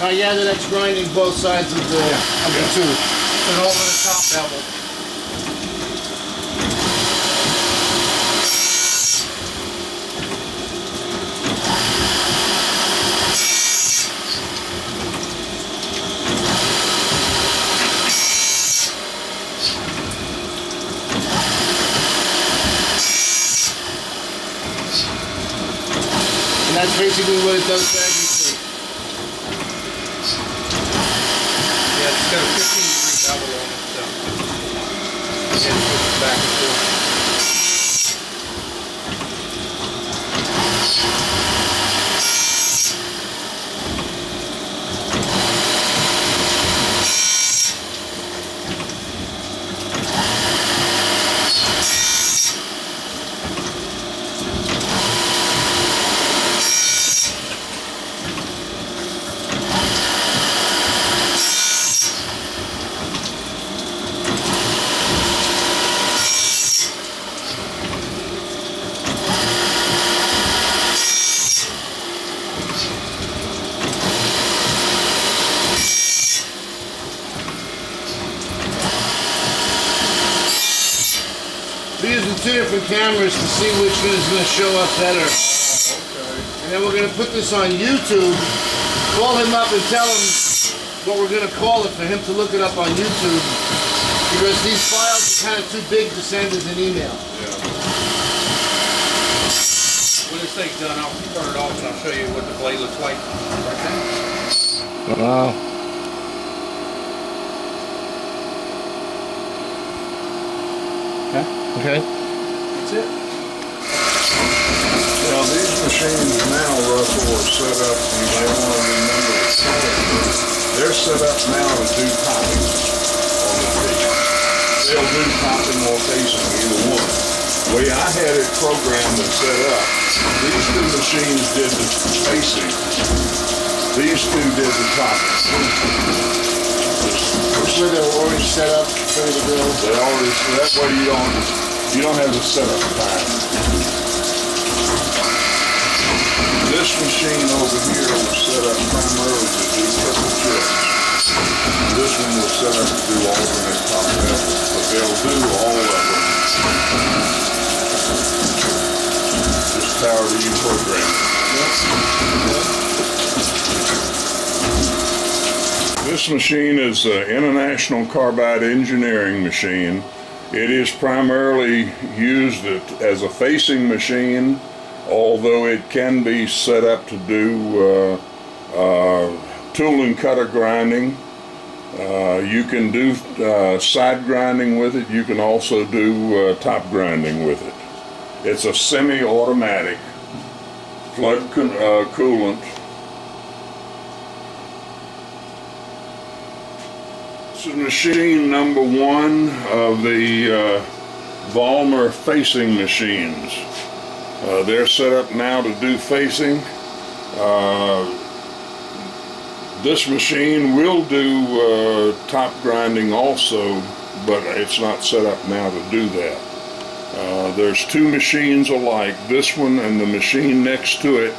Yeah, that's grinding both sides of the tooth. And over the top bevel. And that's basically what it does to every tooth. Yeah, it's got a 15-degree bevel on it, so it switches back and forth. We're using two different cameras to see which one is going to show up better. Okay. And then we're going to put this on YouTube, call him up and tell him what we're going to call it for him to look it up on YouTube. Because these files are kind of too big to send as an email. Yeah. When this thing's done, I'll turn it off and I'll show you what the blade looks like right now. Wow. Okay. That's it. Now these machines now, Russell, are set up, you may want to remember, they're set up now to do topping on the teeth. They'll do topping or facing, either one. The way I had it programmed and set up, these two machines did the facing, these two did the topping. Sure they're already set up, ready to go. They already, so that way you don't have to set up time. This machine over here was set up primarily to do triple chips. This one was set up to do alternate top levels, but they'll do all of them. Just however you program it. This machine is an International Carbide Engineering machine. It is primarily used as a facing machine, although it can be set up to do tool and cutter grinding. You can do side grinding with it. You can also do top grinding with it. It's a semi-automatic flood coolant. This is machine number one of the Vollmer facing machines. They're set up now to do facing. This machine will do top grinding also, but it's not set up now to do that. There's two machines alike, this one and the machine next to it.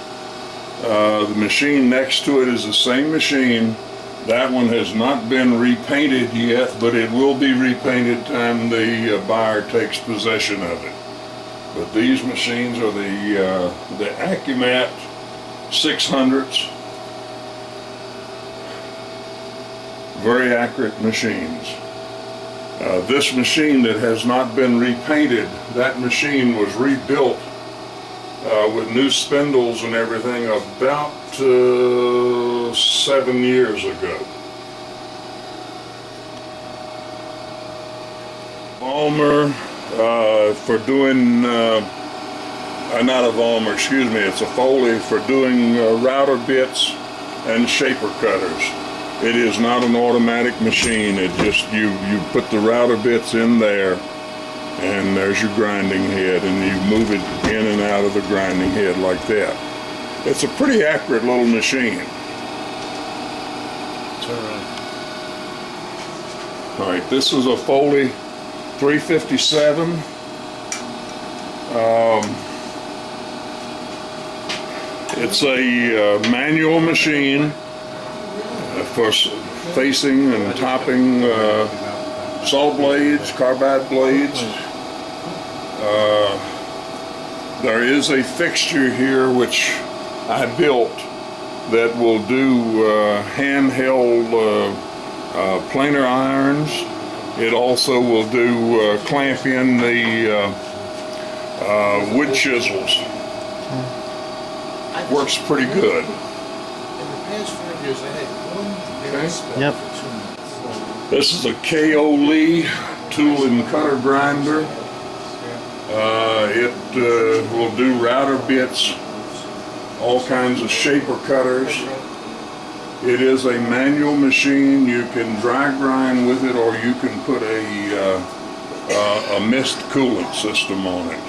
The machine next to it is the same machine. That one has not been repainted yet, but it will be repainted time the buyer takes possession of it. But these machines are the Acumat 600s. Very accurate machines. This machine that has not been repainted, that machine was rebuilt with new spindles and everything about 7 years ago. Vollmer for doing, not a Vollmer, excuse me, it's a Foley for doing router bits and shaper cutters. It is not an automatic machine. It just, you put the router bits in there and there's your grinding head and you move it in and out of the grinding head like that. It's a pretty accurate little machine. Alright, this is a Foley 357. It's a manual machine. for facing and topping saw blades, carbide blades. There is a fixture here which I built that will do handheld planer irons. It also will do clamp in the wood chisels. Works pretty good. In the past 5 years, I had one bad spell Yep. for 2 months. This is a K.O. Lee tool and cutter grinder. It will do router bits, all kinds of shaper cutters. It is a manual machine. You can dry grind with it, or you can put a mist coolant system on it.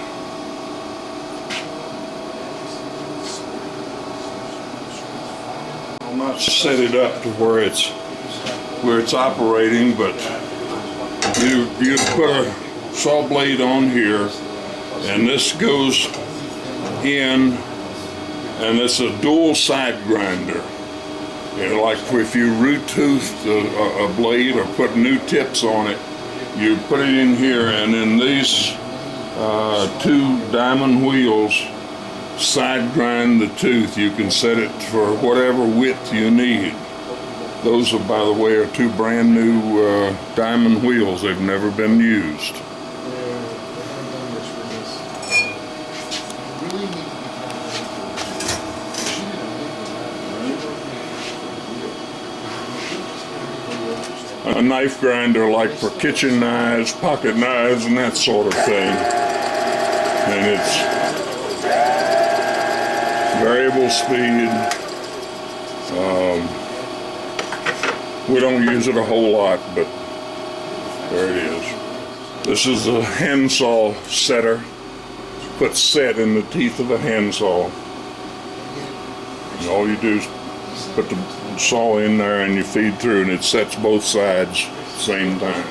I'll not set it up to where it's operating, but you put a saw blade on here, and this goes in, and it's a dual side grinder. You know, like if you root toothed a blade or put new tips on it, you put it in here, and then these 2 diamond wheels side grind the tooth. You can set it for whatever width you need. Those are, by the way, are 2 brand new diamond wheels. They've never been used. A knife grinder, like for kitchen knives, pocket knives, and that sort of thing. And it's variable speed. We don't use it a whole lot, but there it is. This is a handsaw setter. Put set in the teeth of a handsaw. And all you do is put the saw in there and you feed through, and it sets both sides at the same time.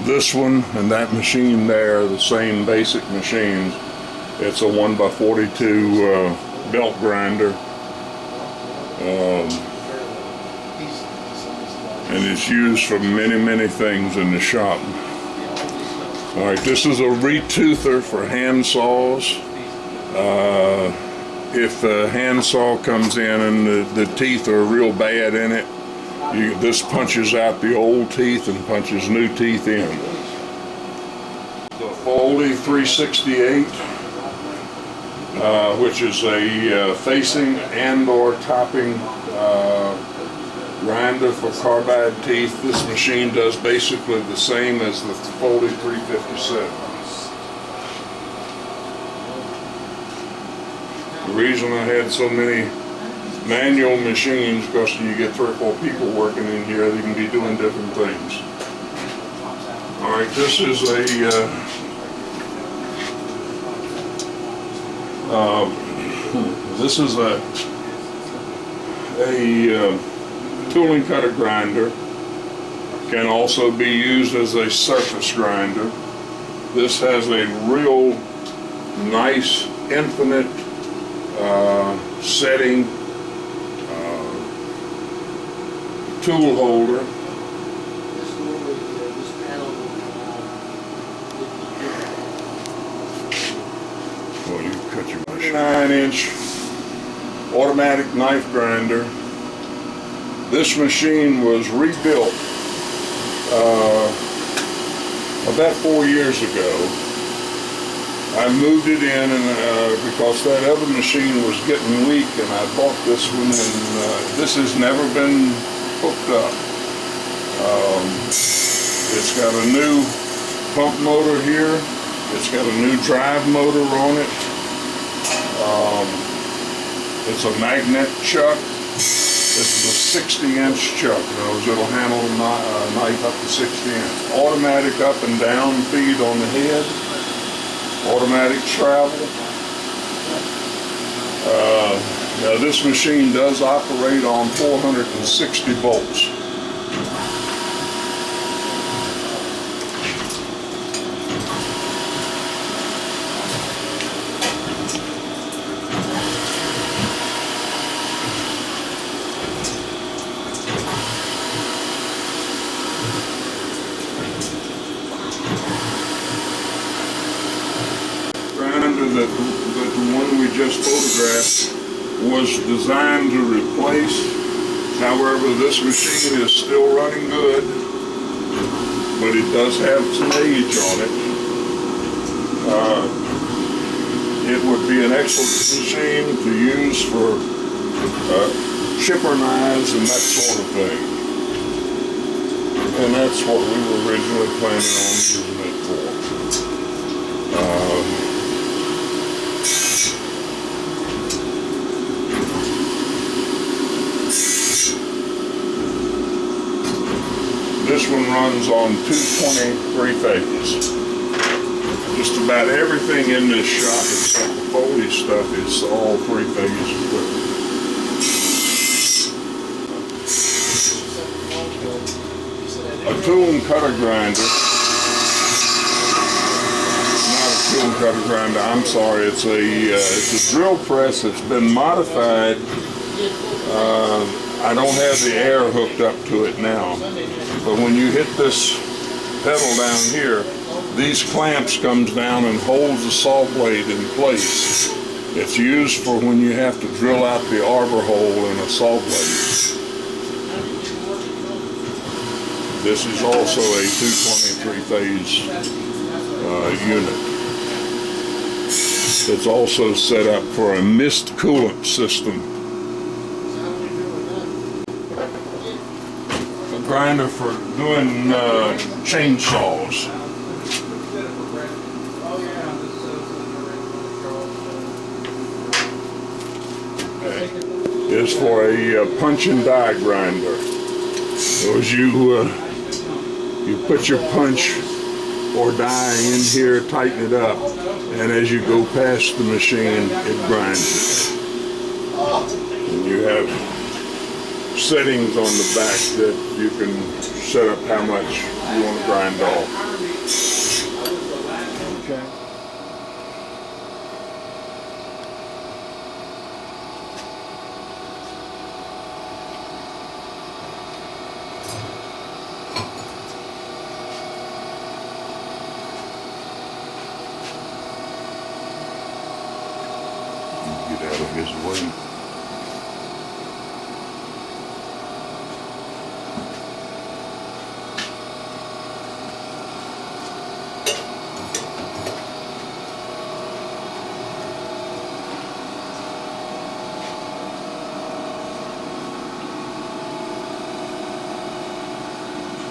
This one and that machine there are the same basic machines. It's a 1x42 belt grinder. And it's used for many things in the shop. All right, this is a retoother for hand saws. If a handsaw comes in and the teeth are real bad in it, this punches out the old teeth and punches new teeth in. The Foley 368, which is a facing and or topping grinder for carbide teeth. This machine does basically the same as the Foley 357. The reason I had so many manual machines, because you get 3 or 4 people working in here, they can be doing different things. All right, this is a tool and cutter grinder. Can also be used as a surface grinder. This has a real nice infinite setting tool holder. Well, you cut your 9-inch automatic knife grinder. This machine was rebuilt about 4 years ago. I moved it in, and because that other machine was getting weak, and I bought this one, and this has never been hooked up. It's got a new pump motor here. It's got a new drive motor on it. It's a magnet chuck. This is a 60-inch chuck. It'll handle a knife up to 60 inch. Automatic up and down feed on the head. Automatic travel. Now this machine does operate on 460 volts. that the one we just photographed was designed to replace. However, this machine is still running good, but it does have some age on it. It would be an excellent machine to use for chipper knives and that sort of thing. And that's what we were originally planning on using it for. This one runs on 223 phases. Just about everything in this shop except the Foley stuff is all 3-phase equipment. A tool and cutter grinder. Not a tool and cutter grinder, I'm sorry, it's a drill press that's been modified. I don't have the air hooked up to it now, but when you hit this pedal down here, these clamps comes down and holds the saw blade in place. It's used for when you have to drill out the arbor hole in a saw blade. This is also a 223-phase unit. It's also set up for a mist coolant system. A grinder for doing chainsaws. Is for a punch and die grinder. Those you put your punch or die in here, tighten it up, and as you go past the machine, it grinds it. And you have settings on the back that you can set up how much you want to grind off. Okay. Get out of his way.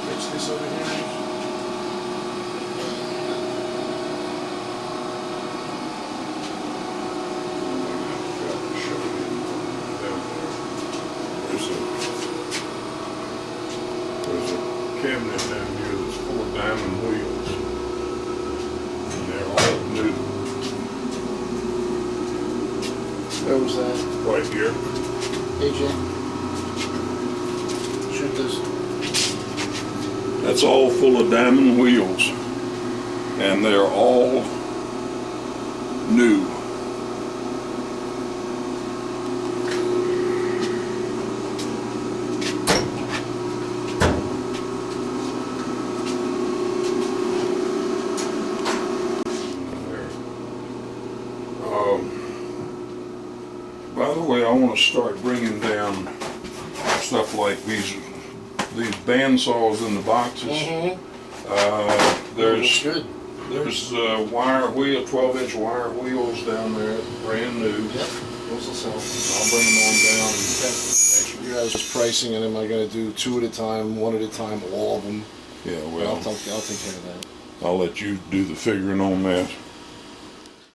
Fix this over here. There's a cabinet down here that's full of diamond wheels. And they're all new. Where was that? Right here. AJ? Shoot this. That's all full of diamond wheels. And they're all new. By the way, I want to start bringing down stuff like these bandsaws in the boxes. That's good. There's wire wheel, 12-inch wire wheels down there, brand new. Yep. Those will sell. I'll bring them on down. You guys just pricing, and am I going to do 2 at a time, 1 at a time, all of them? Yeah, I'll well, take care of that. I'll let you do the figuring on that.